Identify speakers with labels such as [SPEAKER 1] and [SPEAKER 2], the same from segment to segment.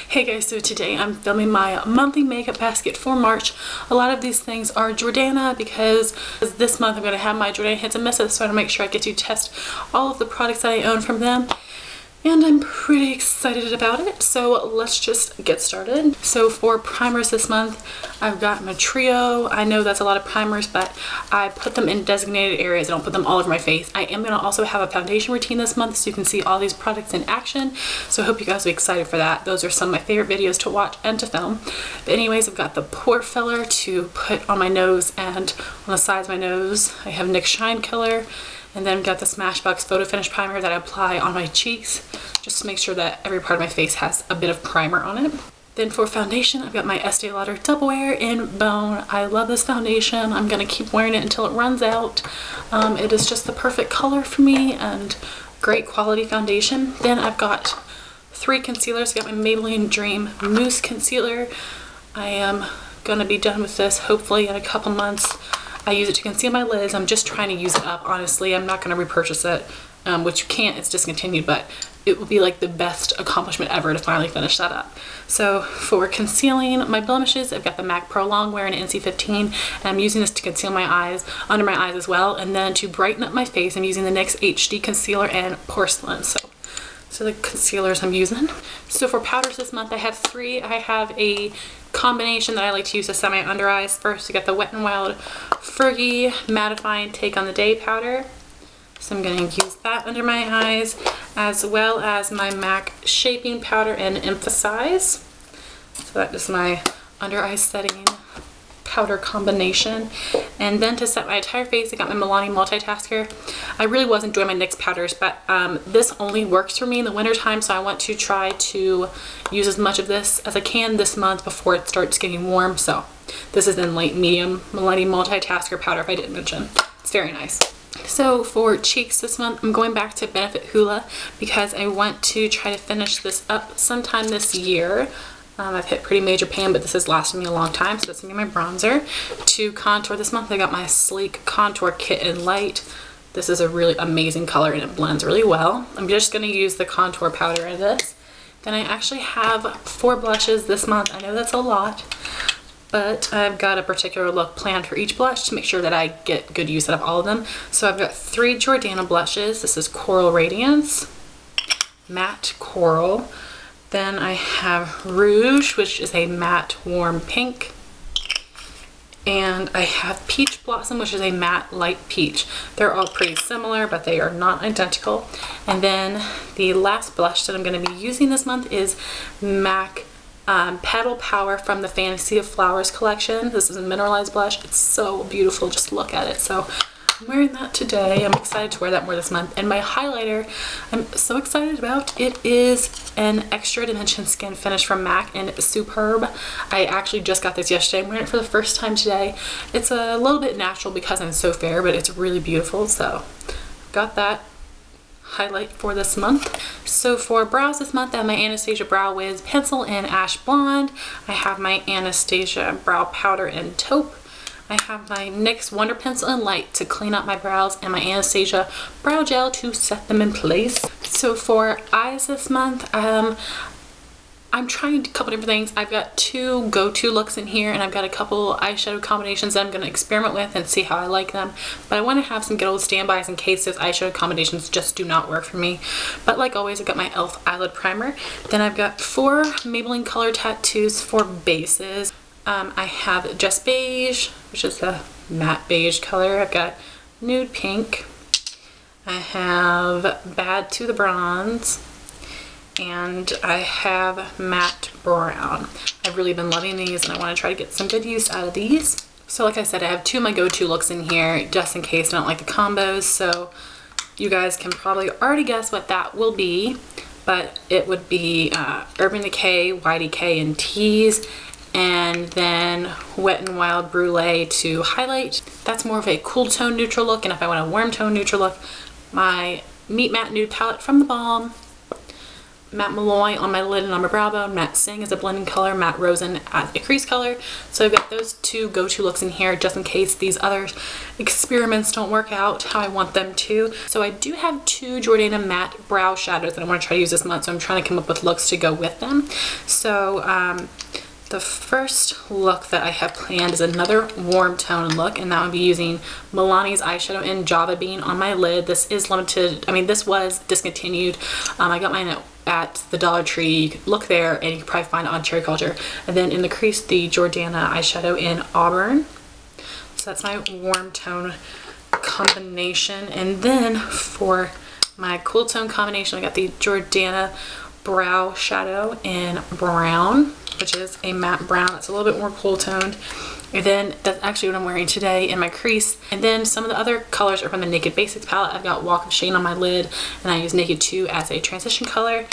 [SPEAKER 1] Hey guys, so today I'm filming my monthly makeup basket for March. A lot of these things are Jordana because this month I'm going to have my Jordana hits and misses, so I want to make sure I get to test all of the products that I own from them. And I'm pretty excited about it, so let's just get started. So for primers this month, I've got my trio. I know that's a lot of primers, but I put them in designated areas. I don't put them all over my face. I am going to also have a foundation routine this month, so you can see all these products in action. So I hope you guys will be excited for that. Those are some of my favorite videos to watch and to film. But anyways, I've got the pore filler to put on my nose and on the sides of my nose. I have NYX Shine Killer. And then I've got the Smashbox Photo Finish Primer that I apply on my cheeks just to make sure that every part of my face has a bit of primer on it. Then for foundation, I've got my Estee Lauder Double Wear in Bone. I love this foundation. I'm going to keep wearing it until it runs out. It is just the perfect color for me and great quality foundation. Then I've got 3 concealers. I've got my Maybelline Dream Mousse Concealer. I am going to be done with this hopefully in a couple months. I use it to conceal my lids. I'm just trying to use it up, honestly. I'm not going to repurchase it, which you can't. It's discontinued, but it would be like the best accomplishment ever to finally finish that up. So for concealing my blemishes, I've got the MAC Pro Longwear in NC15, and I'm using this to conceal my eyes, under my eyes as well. And then to brighten up my face, I'm using the NYX HD Concealer and Porcelain. So the concealers I'm using. So for powders this month, I have 3. I have a combination that I like to use to set my under eyes. First, I got the Wet n Wild Fergie Mattifying Take on the Day powder. So I'm going to use that under my eyes, as well as my MAC Shaping Powder in Emphasize. So that is my under eye setting powder combination. And then to set my entire face, I got my Milani Multitasker. I really was enjoying my NYX powders, but this only works for me in the winter time, so I want to try to use as much of this as I can this month before it starts getting warm. So this is in light medium Milani Multitasker powder, if I didn't mention. It's very nice. So for cheeks this month, I'm going back to Benefit Hoola because I want to try to finish this up sometime this year. I've hit pretty major pan, but this has lasted me a long time, so that's going to be my bronzer. To contour this month, I got my Sleek Contour Kit in Light. This is a really amazing color and it blends really well. I'm just going to use the contour powder in this. Then I actually have 4 blushes this month. I know that's a lot, but I've got a particular look planned for each blush to make sure that I get good use out of all of them. So I've got 3 Jordana blushes. This is Coral Radiance, Matte Coral. Then I have Rouge, which is a matte warm pink. And I have Peach Blossom, which is a matte light peach. They're all pretty similar, but they are not identical. And then the last blush that I'm going to be using this month is MAC Petal Power from the Fantasy of Flowers collection. This is a mineralized blush. It's so beautiful. Just look at it. So I'm wearing that today. I'm excited to wear that more this month. And my highlighter, I'm so excited about. It is an Extra Dimension Skin Finish from MAC, and it's superb. I actually just got this yesterday. I'm wearing it for the first time today. It's a little bit natural because I'm so fair, but it's really beautiful. So got that highlight for this month. So for brows this month, I have my Anastasia Brow Wiz Pencil in Ash Blonde. I have my Anastasia Brow Powder in Taupe. I have my NYX Wonder Pencil in Light to clean up my brows, and my Anastasia Brow Gel to set them in place. So for eyes this month, I'm trying a couple different things. I've got 2 go-to looks in here, and I've got a couple eyeshadow combinations that I'm going to experiment with and see how I like them. But I want to have some good old standbys in case those eyeshadow combinations just do not work for me. But like always, I've got my e.l.f. eyelid primer. Then I've got 4 Maybelline Color Tattoos for bases. I have Just Beige, which is the matte beige color. I've got Nude Pink. I have Bad to the Bronze. And I have Matte Brown. I've really been loving these, and I want to try to get some good use out of these. So like I said, I have 2 of my go-to looks in here just in case I don't like the combos. So you guys can probably already guess what that will be. But it would be Urban Decay, YDK, and Tease. And then Wet n Wild Brulee to highlight. That's more of a cool tone neutral look, and if I want a warm tone neutral look, my Meet Matte Nude palette from the Balm, Matte Malloy on my lid and on my brow bone, Matte Sing as a blending color, Matte Rosen as a crease color. So I've got those two go-to looks in here just in case these other experiments don't work out how I want them to. So I do have two Jordana matte brow shadows that I want to try to use this month, so I'm trying to come up with looks to go with them. So the first look that I have planned is another warm tone look, and that would be using Milani's eyeshadow in Java Bean on my lid. This is limited, I mean this was discontinued. I got mine at the Dollar Tree. You can look there and you can probably find it on Cherry Culture. And then in the crease, the Jordana eyeshadow in Auburn. So that's my warm tone combination. And then for my cool tone combination, I got the Jordana brow shadow in Brown, which is a matte brown. It's a little bit more cool toned. And then that's actually what I'm wearing today in my crease. And then some of the other colors are from the Naked Basics palette. I've got Walk of Shame on my lid, and I use Naked 2 as a transition color.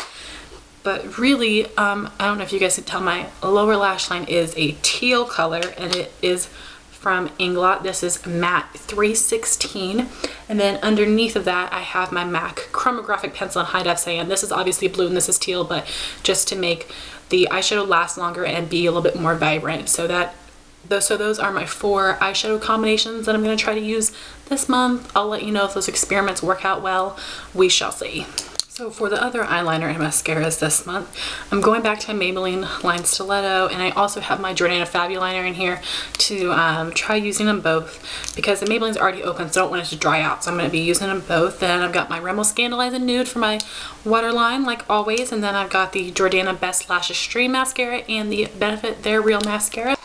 [SPEAKER 1] But really, I don't know if you guys can tell, my lower lash line is a teal color, and it is from Inglot. This is Matte 316. And then underneath of that, I have my MAC Chromographic Pencil in High Def Sand. This is obviously blue and this is teal, but just to make the eyeshadow last longer and be a little bit more vibrant. So those are my 4 eyeshadow combinations that I'm going to try to use this month. I'll let you know if those experiments work out well. We shall see. So for the other eyeliner and mascaras this month, I'm going back to my Maybelline Line Stiletto, and I also have my Jordana Fabuliner in here to try using them both because the Maybelline's already open, so I don't want it to dry out. So I'm going to be using them both. Then I've got my Rimmel Scandalize Nude for my waterline, like always, and then I've got the Jordana Best Lashes Stream Mascara and the Benefit They're Real Mascara.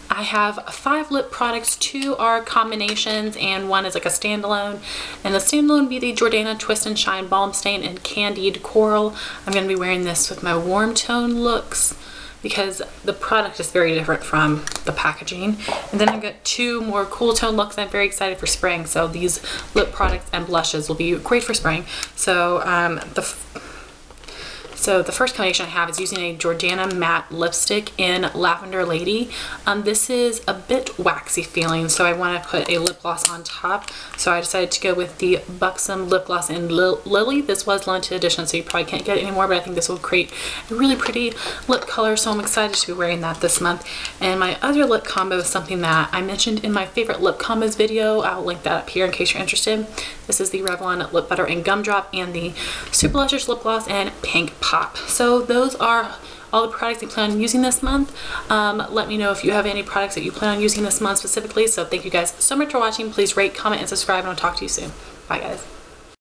[SPEAKER 1] I have 5 lip products. 2 are combinations and 1 is like a standalone. And the standalone would be the Jordana Twist and Shine Balm Stain and Candied Coral. I'm going to be wearing this with my warm tone looks because the product is very different from the packaging. And then I've got 2 more cool tone looks. I'm very excited for spring, so these lip products and blushes will be great for spring. So So the first combination I have is using a Jordana matte lipstick in Lavender Lady. This is a bit waxy feeling, so I want to put a lip gloss on top. So I decided to go with the Buxom Lip Gloss in Lily. This was limited edition, so you probably can't get it anymore, but I think this will create a really pretty lip color, so I'm excited to be wearing that this month. And my other lip combo is something that I mentioned in my favorite lip combos video. I'll link that up here in case you're interested. This is the Revlon Lip Butter and Gumdrop and the Super Luscious Lip Gloss and Pink Pop. So those are all the products I plan on using this month. Let me know if you have any products that you plan on using this month specifically. So thank you guys so much for watching. Please rate, comment, and subscribe, and I'll talk to you soon. Bye guys.